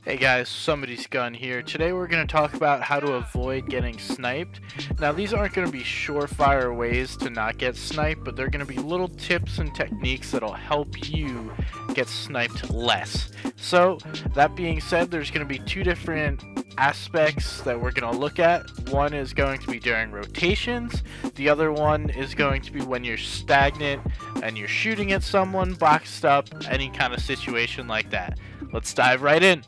Hey guys, somebody's gun here. Today we're going to talk about how to avoid getting sniped. Now these aren't going to be surefire ways to not get sniped, but they're going to be little tips and techniques that'll help you get sniped less. So that being said, there's going to be two different aspects that we're going to look at. One is going to be during rotations. The other one is going to be when you're stagnant and you're shooting at someone, boxed up, any kind of situation like that. Let's dive right in.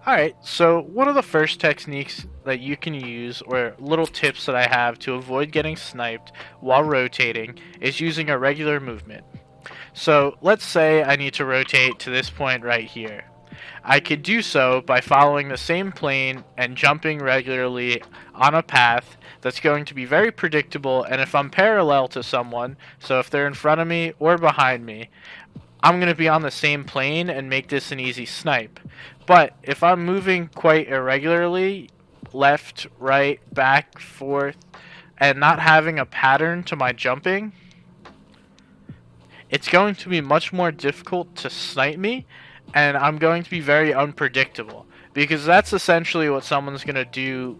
Alright, so one of the first techniques that you can use, or little tips that I have to avoid getting sniped while rotating, is using irregular movement. So let's say I need to rotate to this point right here. I could do so by following the same plane and jumping regularly on a path that's going to be very predictable, and if I'm parallel to someone, so if they're in front of me or behind me, I'm going to be on the same plane and make this an easy snipe. But if I'm moving quite irregularly, left, right, back, forth, and not having a pattern to my jumping, it's going to be much more difficult to snipe me, and I'm going to be very unpredictable. Because that's essentially what someone's going to do,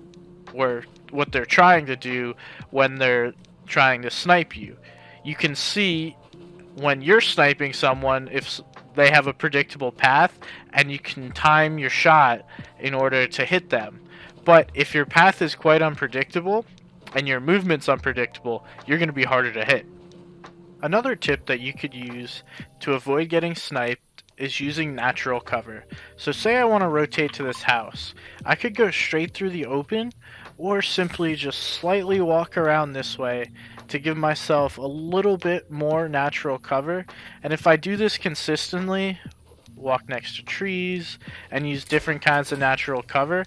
or what they're trying to do when they're trying to snipe you. You can see when you're sniping someone if they have a predictable path, and you can time your shot in order to hit them. But if your path is quite unpredictable and your movement's unpredictable, you're going to be harder to hit. Another tip that you could use to avoid getting sniped is using natural cover. So say I want to rotate to this house. I could go straight through the open, or simply just slightly walk around this way to give myself a little bit more natural cover. And if I do this consistently, walk next to trees and use different kinds of natural cover,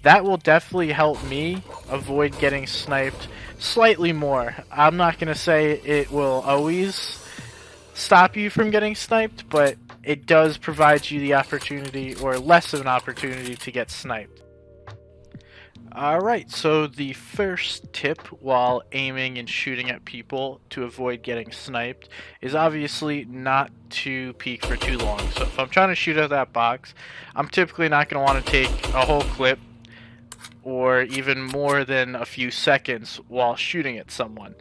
that will definitely help me avoid getting sniped slightly more. I'm not going to say it will always stop you from getting sniped, but it does provide you the opportunity, or less of an opportunity, to get sniped. Alright, so the first tip while aiming and shooting at people to avoid getting sniped is obviously not to peek for too long. So if I'm trying to shoot at that box, I'm typically not going to want to take a whole clip or even more than a few seconds while shooting at someone.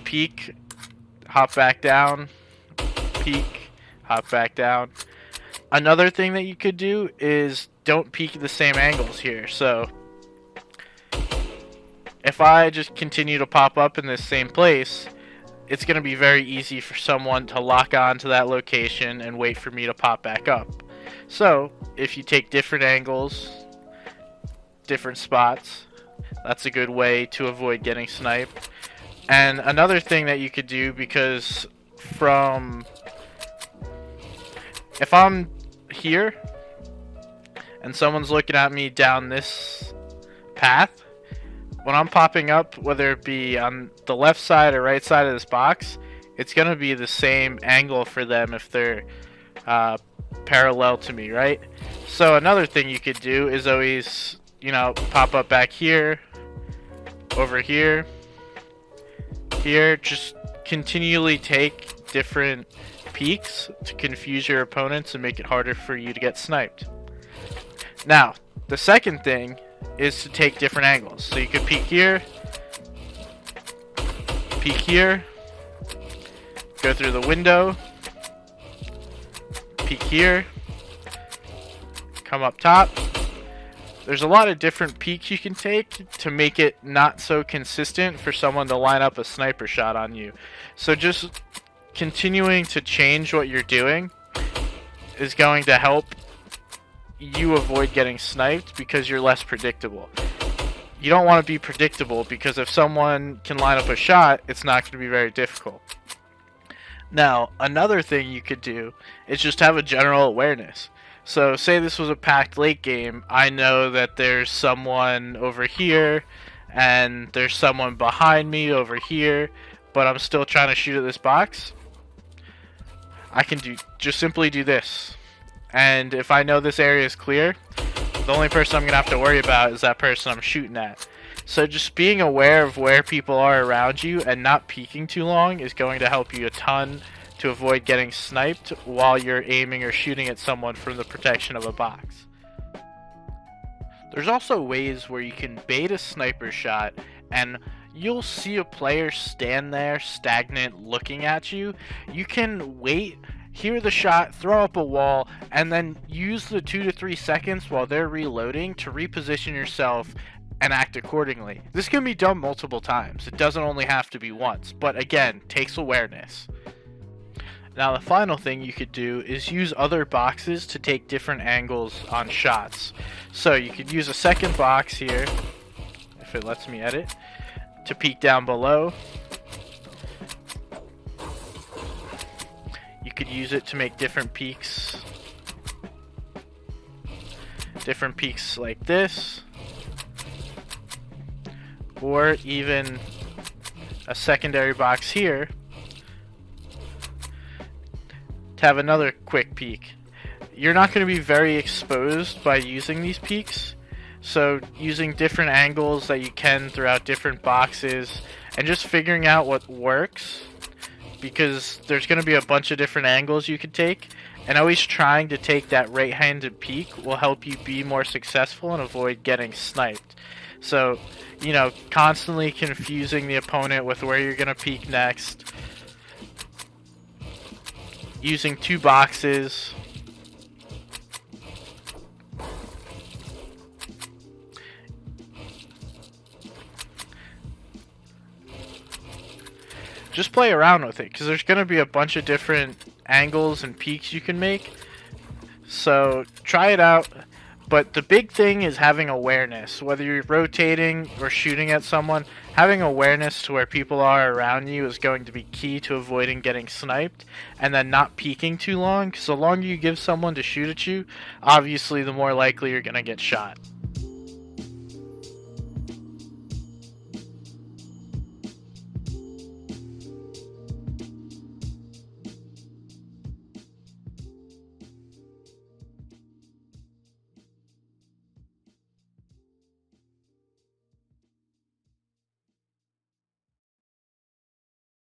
Peek, hop back down, peek, hop back down. Another thing that you could do is don't peek at the same angles here. So if I just continue to pop up in this same place, it's going to be very easy for someone to lock on to that location and wait for me to pop back up. So if you take different angles, different spots, that's a good way to avoid getting sniped. And another thing that you could do, because if I'm here and someone's looking at me down this path, when I'm popping up, whether it be on the left side or right side of this box, it's going to be the same angle for them if they're parallel to me, right? So another thing you could do is always, pop up back here, over here, here. Just continually take different peeks to confuse your opponents and make it harder for you to get sniped. Now, the second thing is to take different angles. So you could peek here, go through the window, peek here, come up top. There's a lot of different peeks you can take to make it not so consistent for someone to line up a sniper shot on you. So just continuing to change what you're doing is going to help you avoid getting sniped, because you're less predictable. You don't want to be predictable, because if someone can line up a shot, it's not going to be very difficult. Now, another thing you could do is just have a general awareness. So say this was a packed late game, I know that there's someone over here and there's someone behind me over here, but I'm still trying to shoot at this box. I can just simply do this. And if I know this area is clear, the only person I'm going to have to worry about is that person I'm shooting at. So just being aware of where people are around you and not peeking too long is going to help you a ton to avoid getting sniped while you're aiming or shooting at someone from the protection of a box. There's also ways where you can bait a sniper shot and you'll see a player stand there stagnant looking at you. You can wait, hear the shot, throw up a wall, and then use the 2 to 3 seconds while they're reloading to reposition yourself and act accordingly. This can be done multiple times. It doesn't only have to be once, but again, takes awareness. Now the final thing you could do is use other boxes to take different angles on shots. So you could use a second box here, if it lets me edit, to peek down below. You could use it to make different peeks like this, or even a secondary box here to have another quick peek. You're not going to be very exposed by using these peeks, so using different angles that you can throughout different boxes and just figuring out what works, because there's going to be a bunch of different angles you could take, and always trying to take that right-handed peek will help you be more successful and avoid getting sniped. So, you know, constantly confusing the opponent with where you're going to peek next, using two boxes, just play around with it, because there's going to be a bunch of different angles and peaks you can make, so try it out. But the big thing is having awareness. Whether you're rotating or shooting at someone, having awareness to where people are around you is going to be key to avoiding getting sniped, and then not peeking too long, because the longer you give someone to shoot at you, obviously the more likely you're going to get shot.